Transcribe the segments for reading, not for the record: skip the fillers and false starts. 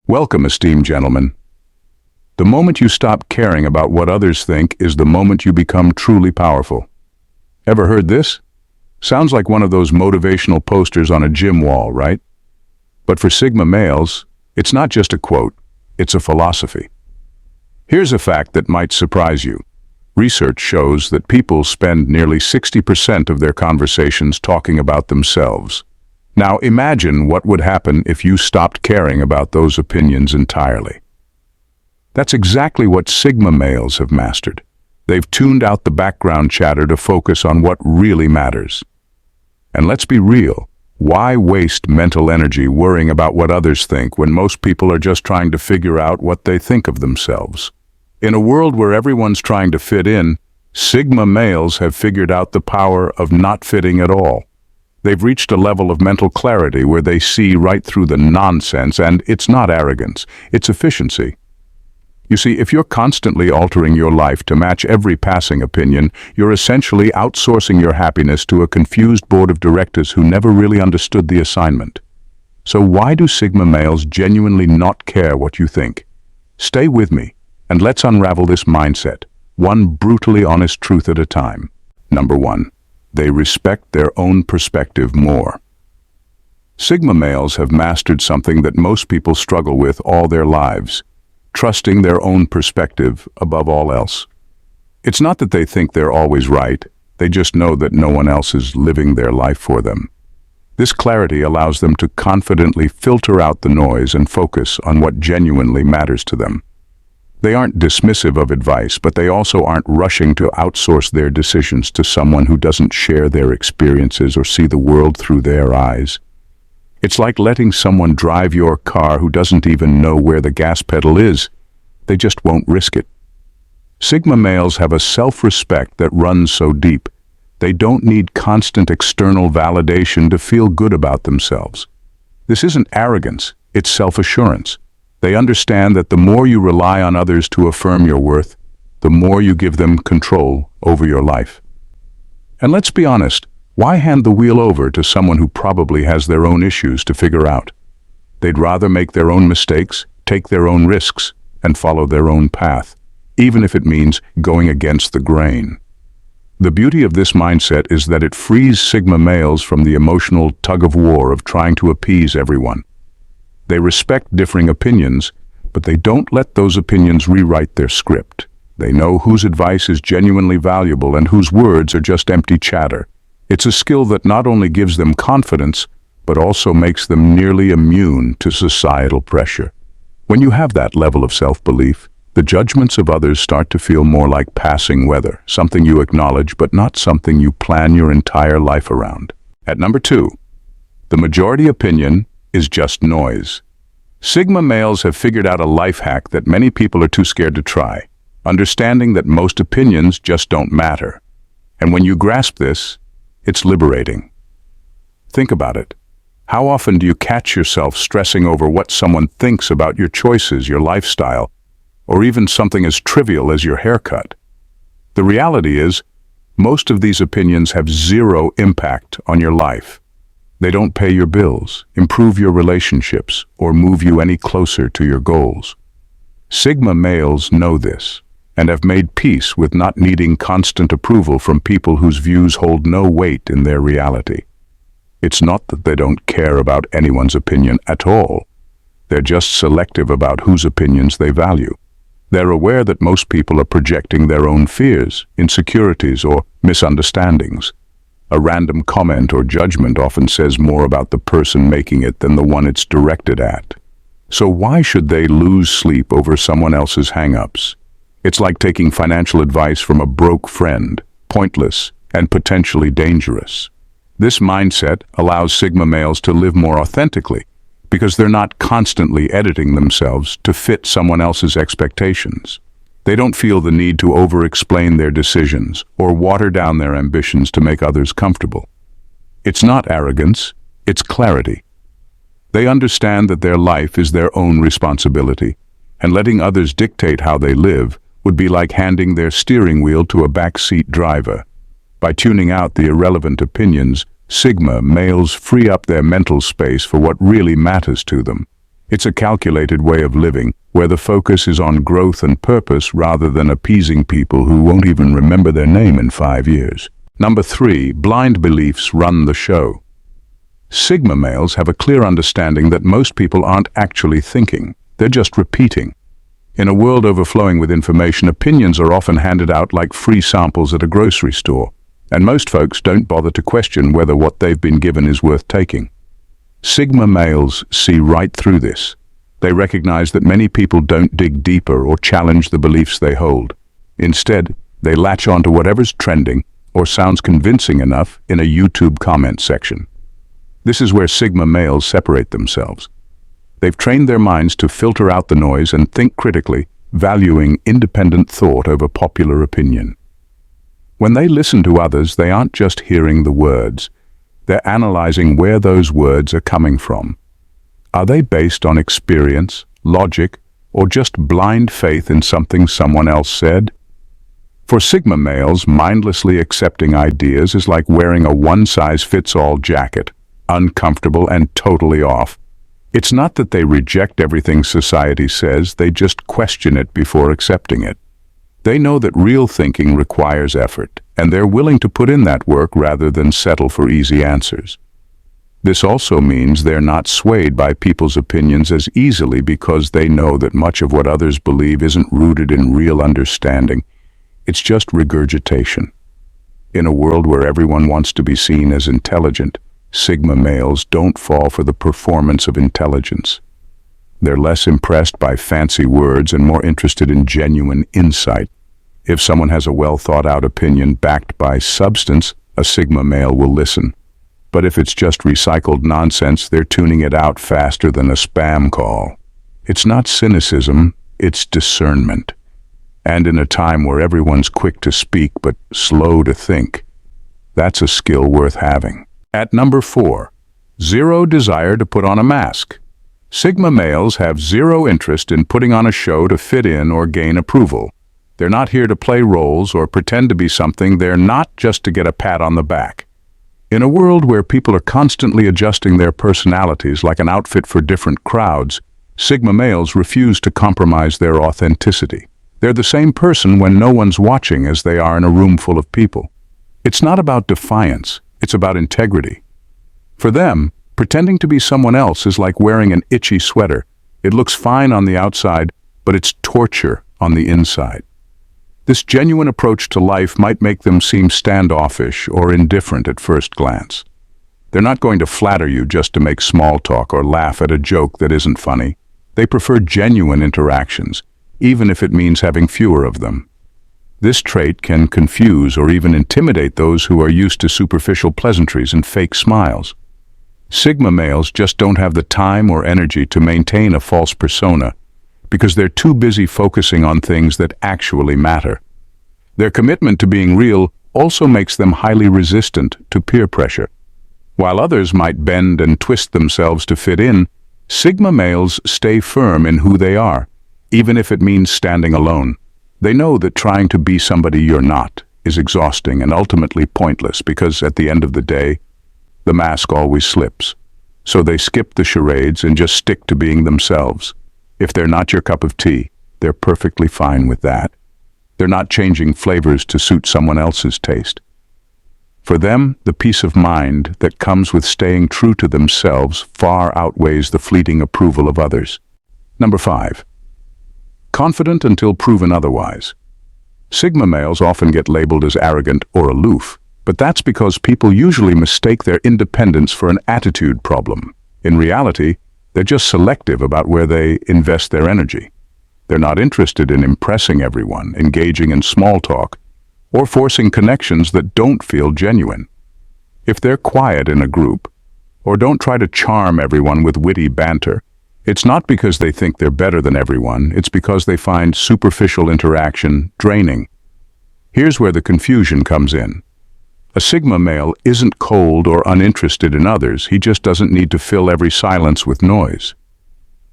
Welcome, esteemed gentlemen. The moment you stop caring about what others think is the moment you become truly powerful. Ever heard this? Sounds like one of those motivational posters on a gym wall, right? But for Sigma males, it's not just a quote, it's a philosophy. Here's a fact that might surprise you. Research shows that people spend nearly 60% of their conversations talking about themselves. Now imagine what would happen if you stopped caring about those opinions entirely. That's exactly what Sigma males have mastered. They've tuned out the background chatter to focus on what really matters. And let's be real, why waste mental energy worrying about what others think when most people are just trying to figure out what they think of themselves? In a world where everyone's trying to fit in, Sigma males have figured out the power of not fitting at all. They've reached a level of mental clarity where they see right through the nonsense, and it's not arrogance, it's efficiency. You see, if you're constantly altering your life to match every passing opinion, you're essentially outsourcing your happiness to a confused board of directors who never really understood the assignment. So why do Sigma males genuinely not care what you think? Stay with me, and let's unravel this mindset, one brutally honest truth at a time. Number 1. They respect their own perspective more. Sigma males have mastered something that most people struggle with all their lives, trusting their own perspective above all else. It's not that they think they're always right, they just know that no one else is living their life for them. This clarity allows them to confidently filter out the noise and focus on what genuinely matters to them. They aren't dismissive of advice, but they also aren't rushing to outsource their decisions to someone who doesn't share their experiences or see the world through their eyes. It's like letting someone drive your car who doesn't even know where the gas pedal is. They just won't risk it. Sigma males have a self-respect that runs so deep, they don't need constant external validation to feel good about themselves. This isn't arrogance, it's self-assurance. They understand that the more you rely on others to affirm your worth, the more you give them control over your life. And let's be honest, why hand the wheel over to someone who probably has their own issues to figure out? They'd rather make their own mistakes, take their own risks, and follow their own path, even if it means going against the grain. The beauty of this mindset is that it frees Sigma males from the emotional tug-of-war of trying to appease everyone. They respect differing opinions, but they don't let those opinions rewrite their script. They know whose advice is genuinely valuable and whose words are just empty chatter. It's a skill that not only gives them confidence, but also makes them nearly immune to societal pressure. When you have that level of self-belief, the judgments of others start to feel more like passing weather, something you acknowledge but not something you plan your entire life around. At number 2, the majority opinion is just noise. Sigma males have figured out a life hack that many people are too scared to try, understanding that most opinions just don't matter. And when you grasp this, it's liberating. Think about it. How often do you catch yourself stressing over what someone thinks about your choices, your lifestyle, or even something as trivial as your haircut? The reality is, most of these opinions have zero impact on your life. They don't pay your bills, improve your relationships, or move you any closer to your goals. Sigma males know this, and have made peace with not needing constant approval from people whose views hold no weight in their reality. It's not that they don't care about anyone's opinion at all. They're just selective about whose opinions they value. They're aware that most people are projecting their own fears, insecurities, or misunderstandings. A random comment or judgment often says more about the person making it than the one it's directed at. So why should they lose sleep over someone else's hang-ups? It's like taking financial advice from a broke friend, pointless and potentially dangerous. This mindset allows Sigma males to live more authentically because they're not constantly editing themselves to fit someone else's expectations. They don't feel the need to over-explain their decisions or water down their ambitions to make others comfortable. It's not arrogance, it's clarity. They understand that their life is their own responsibility, and letting others dictate how they live would be like handing their steering wheel to a backseat driver. By tuning out the irrelevant opinions, Sigma males free up their mental space for what really matters to them. It's a calculated way of living, where the focus is on growth and purpose rather than appeasing people who won't even remember their name in 5 years. Number 3, blind beliefs run the show. Sigma males have a clear understanding that most people aren't actually thinking, they're just repeating. In a world overflowing with information, opinions are often handed out like free samples at a grocery store, and most folks don't bother to question whether what they've been given is worth taking. Sigma males see right through this. They recognize that many people don't dig deeper or challenge the beliefs they hold. Instead, they latch onto whatever's trending or sounds convincing enough in a YouTube comment section. This is where Sigma males separate themselves. They've trained their minds to filter out the noise and think critically, valuing independent thought over popular opinion. When they listen to others, they aren't just hearing the words. They're analyzing where those words are coming from. Are they based on experience, logic, or just blind faith in something someone else said? For Sigma males, mindlessly accepting ideas is like wearing a one-size-fits-all jacket, uncomfortable and totally off. It's not that they reject everything society says, they just question it before accepting it. They know that real thinking requires effort, and they're willing to put in that work rather than settle for easy answers. This also means they're not swayed by people's opinions as easily because they know that much of what others believe isn't rooted in real understanding. It's just regurgitation. In a world where everyone wants to be seen as intelligent, Sigma males don't fall for the performance of intelligence. They're less impressed by fancy words and more interested in genuine insight. If someone has a well-thought-out opinion backed by substance, a Sigma male will listen. But if it's just recycled nonsense, they're tuning it out faster than a spam call. It's not cynicism, it's discernment. And in a time where everyone's quick to speak but slow to think, that's a skill worth having. At number 4, zero desire to put on a mask. Sigma males have zero interest in putting on a show to fit in or gain approval. They're not here to play roles or pretend to be something. They're not just to get a pat on the back. In a world where people are constantly adjusting their personalities like an outfit for different crowds, Sigma males refuse to compromise their authenticity. They're the same person when no one's watching as they are in a room full of people. It's not about defiance. It's about integrity. For them, pretending to be someone else is like wearing an itchy sweater. It looks fine on the outside, but it's torture on the inside. This genuine approach to life might make them seem standoffish or indifferent at first glance. They're not going to flatter you just to make small talk or laugh at a joke that isn't funny. They prefer genuine interactions, even if it means having fewer of them. This trait can confuse or even intimidate those who are used to superficial pleasantries and fake smiles. Sigma males just don't have the time or energy to maintain a false persona because they're too busy focusing on things that actually matter. Their commitment to being real also makes them highly resistant to peer pressure. While others might bend and twist themselves to fit in, Sigma males stay firm in who they are, even if it means standing alone. They know that trying to be somebody you're not is exhausting and ultimately pointless because at the end of the day, the mask always slips. So they skip the charades and just stick to being themselves. If they're not your cup of tea, they're perfectly fine with that. They're not changing flavors to suit someone else's taste. For them, the peace of mind that comes with staying true to themselves far outweighs the fleeting approval of others. Number 5. Confident until proven otherwise. Sigma males often get labeled as arrogant or aloof, but that's because people usually mistake their independence for an attitude problem. In reality, they're just selective about where they invest their energy. They're not interested in impressing everyone, engaging in small talk, or forcing connections that don't feel genuine. If they're quiet in a group, or don't try to charm everyone with witty banter, it's not because they think they're better than everyone, it's because they find superficial interaction draining. Here's where the confusion comes in. A Sigma male isn't cold or uninterested in others, he just doesn't need to fill every silence with noise.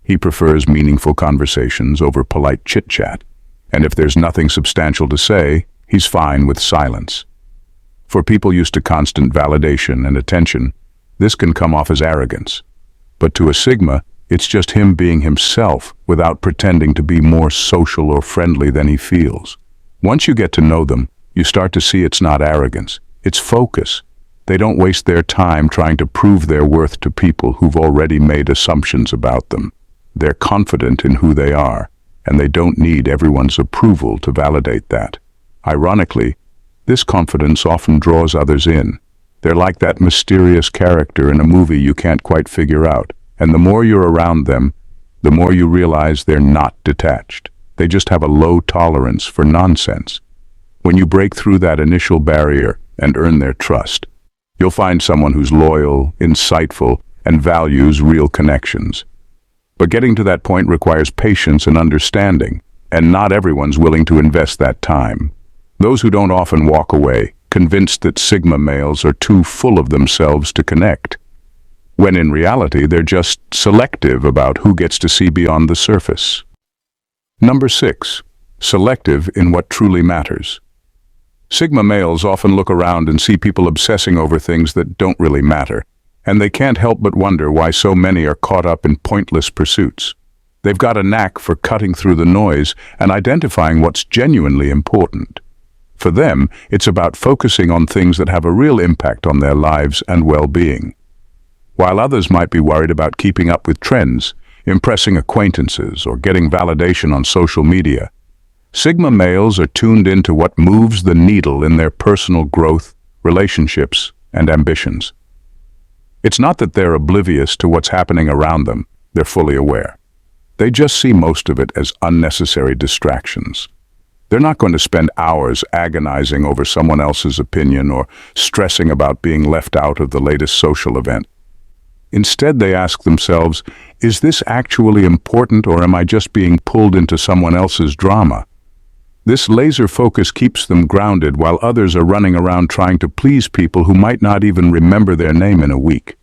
He prefers meaningful conversations over polite chit-chat, and if there's nothing substantial to say, he's fine with silence. For people used to constant validation and attention, this can come off as arrogance. But to a Sigma, It's just him being himself without pretending to be more social or friendly than he feels. Once you get to know them, you start to see it's not arrogance, it's focus. They don't waste their time trying to prove their worth to people who've already made assumptions about them. They're confident in who they are, and they don't need everyone's approval to validate that. Ironically, this confidence often draws others in. They're like that mysterious character in a movie you can't quite figure out, and the more you're around them, the more you realize they're not detached. They just have a low tolerance for nonsense. When you break through that initial barrier and earn their trust, you'll find someone who's loyal, insightful, and values real connections. But getting to that point requires patience and understanding, and not everyone's willing to invest that time. Those who don't often walk away, convinced that Sigma males are too full of themselves to connect, when in reality they're just selective about who gets to see beyond the surface. Number 6. Selective in what truly matters. Sigma males often look around and see people obsessing over things that don't really matter, and they can't help but wonder why so many are caught up in pointless pursuits. They've got a knack for cutting through the noise and identifying what's genuinely important. For them, it's about focusing on things that have a real impact on their lives and well-being. While others might be worried about keeping up with trends, impressing acquaintances, or getting validation on social media, Sigma males are tuned into what moves the needle in their personal growth, relationships, and ambitions. It's not that they're oblivious to what's happening around them, they're fully aware. They just see most of it as unnecessary distractions. They're not going to spend hours agonizing over someone else's opinion or stressing about being left out of the latest social event. Instead, they ask themselves, is this actually important, or am I just being pulled into someone else's drama? This laser focus keeps them grounded while others are running around trying to please people who might not even remember their name in a week.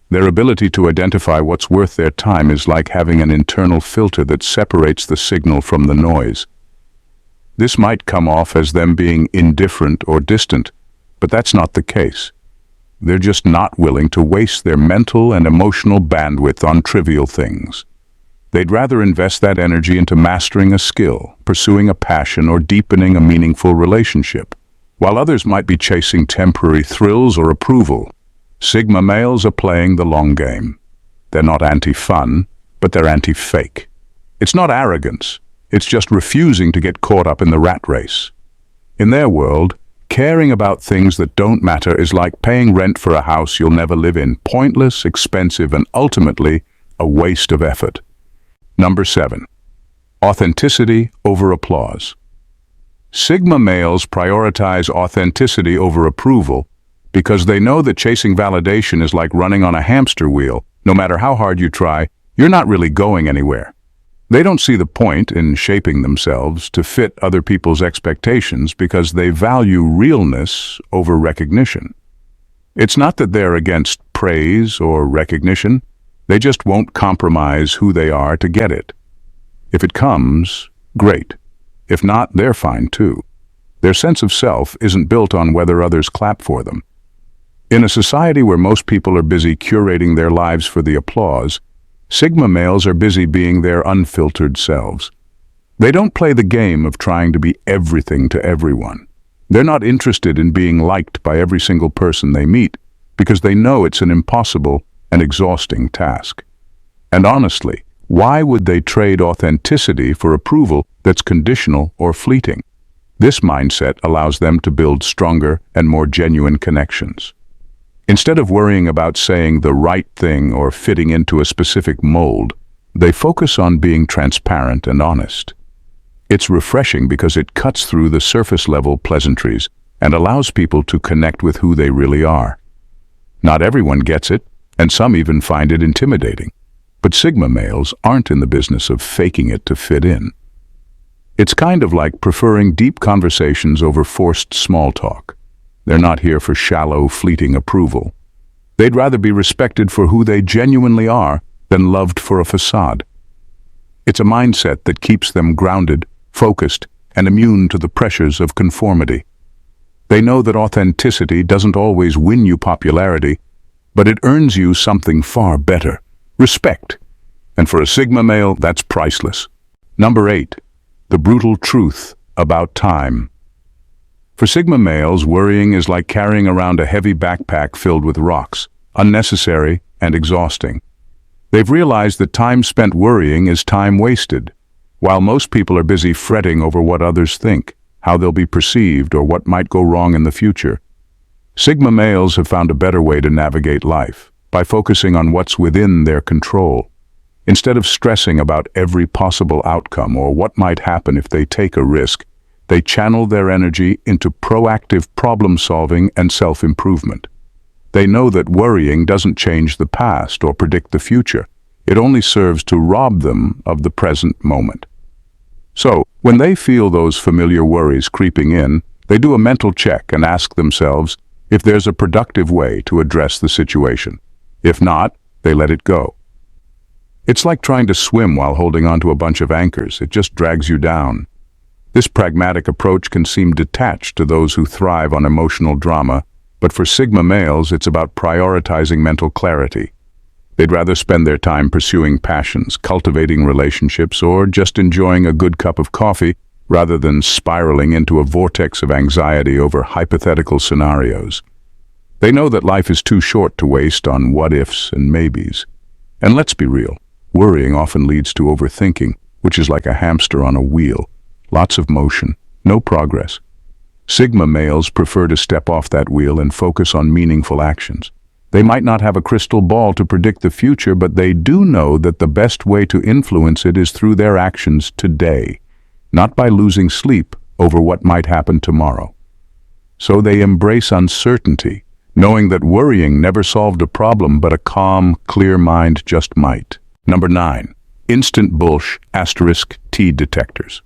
Their ability to identify what's worth their time is like having an internal filter that separates the signal from the noise. This might come off as them being indifferent or distant, but that's not the case. They're just not willing to waste their mental and emotional bandwidth on trivial things. They'd rather invest that energy into mastering a skill, pursuing a passion, or deepening a meaningful relationship. While others might be chasing temporary thrills or approval, Sigma males are playing the long game. They're not anti-fun, but they're anti-fake. It's not arrogance, it's just refusing to get caught up in the rat race. In their world, caring about things that don't matter is like paying rent for a house you'll never live in, pointless, expensive, and ultimately a waste of effort. Number 7. Authenticity over applause. Sigma males prioritize authenticity over approval because they know that chasing validation is like running on a hamster wheel. No matter how hard you try, you're not really going anywhere. They don't see the point in shaping themselves to fit other people's expectations because they value realness over recognition. It's not that they're against praise or recognition. They just won't compromise who they are to get it. If it comes, great. If not, they're fine too. Their sense of self isn't built on whether others clap for them. In a society where most people are busy curating their lives for the applause, Sigma males are busy being their unfiltered selves. They don't play the game of trying to be everything to everyone. They're not interested in being liked by every single person they meet because they know it's an impossible and exhausting task. And honestly, why would they trade authenticity for approval that's conditional or fleeting? This mindset allows them to build stronger and more genuine connections. Instead of worrying about saying the right thing or fitting into a specific mold, they focus on being transparent and honest. It's refreshing because it cuts through the surface-level pleasantries and allows people to connect with who they really are. Not everyone gets it, and some even find it intimidating. But Sigma males aren't in the business of faking it to fit in. It's kind of like preferring deep conversations over forced small talk. They're not here for shallow, fleeting approval. They'd rather be respected for who they genuinely are than loved for a facade. It's a mindset that keeps them grounded, focused, and immune to the pressures of conformity. They know that authenticity doesn't always win you popularity, but it earns you something far better: respect, And for a Sigma male, that's priceless. Number 8. The brutal truth about time. For Sigma males, worrying is like carrying around a heavy backpack filled with rocks, unnecessary and exhausting. They've realized that time spent worrying is time wasted. While most people are busy fretting over what others think, how they'll be perceived, or what might go wrong in the future, Sigma males have found a better way to navigate life, by focusing on what's within their control. Instead of stressing about every possible outcome or what might happen if they take a risk, they channel their energy into proactive problem-solving and self-improvement. They know that worrying doesn't change the past or predict the future. It only serves to rob them of the present moment. So, when they feel those familiar worries creeping in, they do a mental check and ask themselves if there's a productive way to address the situation. If not, they let it go. It's like trying to swim while holding onto a bunch of anchors. It just drags you down. This pragmatic approach can seem detached to those who thrive on emotional drama, but for Sigma males, it's about prioritizing mental clarity. They'd rather spend their time pursuing passions, cultivating relationships, or just enjoying a good cup of coffee, rather than spiraling into a vortex of anxiety over hypothetical scenarios. They know that life is too short to waste on what-ifs and maybes. And let's be real, worrying often leads to overthinking, which is like a hamster on a wheel. Lots of motion, no progress. Sigma males prefer to step off that wheel and focus on meaningful actions. They might not have a crystal ball to predict the future, but they do know that the best way to influence it is through their actions today, not by losing sleep over what might happen tomorrow. So they embrace uncertainty, knowing that worrying never solved a problem, but a calm, clear mind just might. Number 9. Instant Bullsh *T detectors.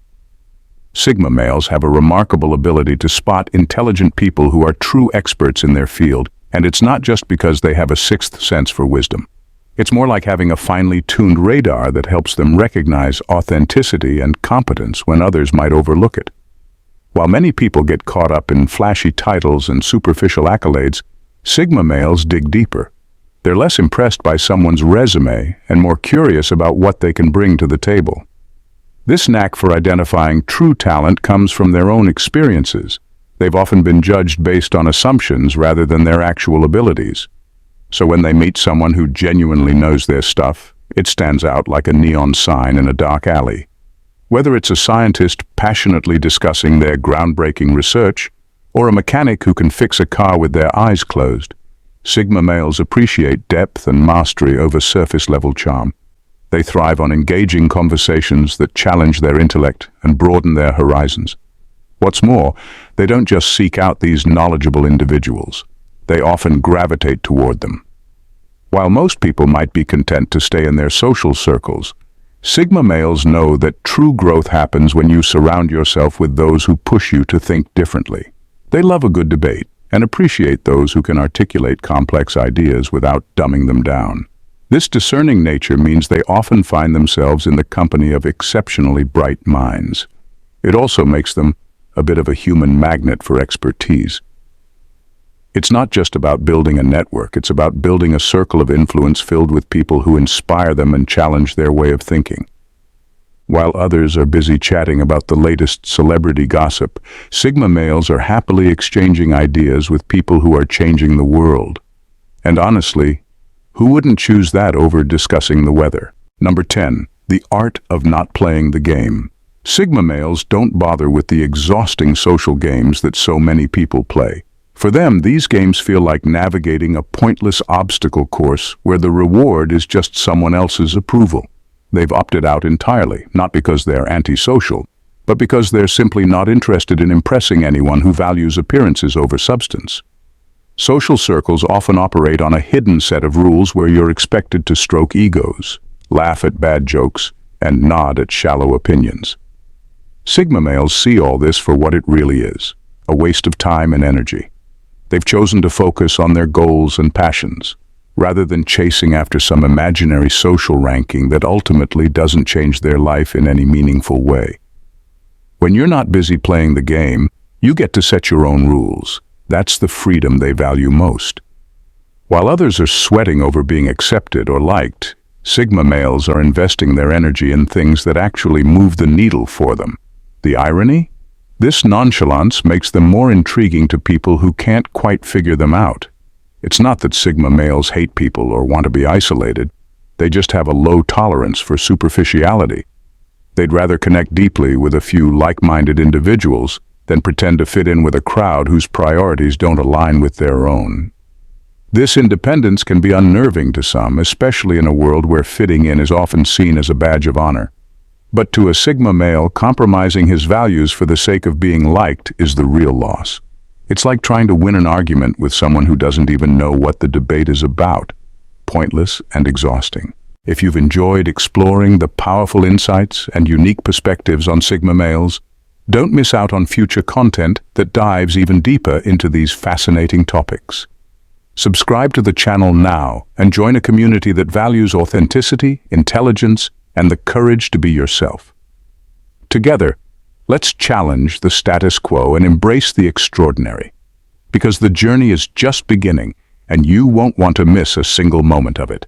Sigma males have a remarkable ability to spot intelligent people who are true experts in their field, and it's not just because they have a sixth sense for wisdom. It's more like having a finely tuned radar that helps them recognize authenticity and competence when others might overlook it. While many people get caught up in flashy titles and superficial accolades, Sigma males dig deeper. They're less impressed by someone's resume and more curious about what they can bring to the table. This knack for identifying true talent comes from their own experiences. They've often been judged based on assumptions rather than their actual abilities. So when they meet someone who genuinely knows their stuff, it stands out like a neon sign in a dark alley. Whether it's a scientist passionately discussing their groundbreaking research, or a mechanic who can fix a car with their eyes closed, Sigma males appreciate depth and mastery over surface-level charm. They thrive on engaging conversations that challenge their intellect and broaden their horizons. What's more, they don't just seek out these knowledgeable individuals. They often gravitate toward them. While most people might be content to stay in their social circles, Sigma males know that true growth happens when you surround yourself with those who push you to think differently. They love a good debate and appreciate those who can articulate complex ideas without dumbing them down. This discerning nature means they often find themselves in the company of exceptionally bright minds. It also makes them a bit of a human magnet for expertise. It's not just about building a network, it's about building a circle of influence filled with people who inspire them and challenge their way of thinking. While others are busy chatting about the latest celebrity gossip, Sigma males are happily exchanging ideas with people who are changing the world. And honestly, who wouldn't choose that over discussing the weather? Number 10. The art of not playing the game. Sigma males don't bother with the exhausting social games that so many people play. For them, these games feel like navigating a pointless obstacle course where the reward is just someone else's approval. They've opted out entirely, not because they're antisocial, but because they're simply not interested in impressing anyone who values appearances over substance. Social circles often operate on a hidden set of rules where you're expected to stroke egos, laugh at bad jokes, and nod at shallow opinions. Sigma males see all this for what it really is, a waste of time and energy. They've chosen to focus on their goals and passions, rather than chasing after some imaginary social ranking that ultimately doesn't change their life in any meaningful way. When you're not busy playing the game, you get to set your own rules. That's the freedom they value most. While others are sweating over being accepted or liked, Sigma males are investing their energy in things that actually move the needle for them. The irony? This nonchalance makes them more intriguing to people who can't quite figure them out. It's not that Sigma males hate people or want to be isolated. They just have a low tolerance for superficiality. They'd rather connect deeply with a few like-minded individuals than pretend to fit in with a crowd whose priorities don't align with their own. This independence can be unnerving to some, especially in a world where fitting in is often seen as a badge of honor. But to a Sigma male, compromising his values for the sake of being liked is the real loss. It's like trying to win an argument with someone who doesn't even know what the debate is about. Pointless and exhausting. If you've enjoyed exploring the powerful insights and unique perspectives on Sigma males, don't miss out on future content that dives even deeper into these fascinating topics. Subscribe to the channel now and join a community that values authenticity, intelligence, and the courage to be yourself. Together, let's challenge the status quo and embrace the extraordinary. Because the journey is just beginning, and you won't want to miss a single moment of it.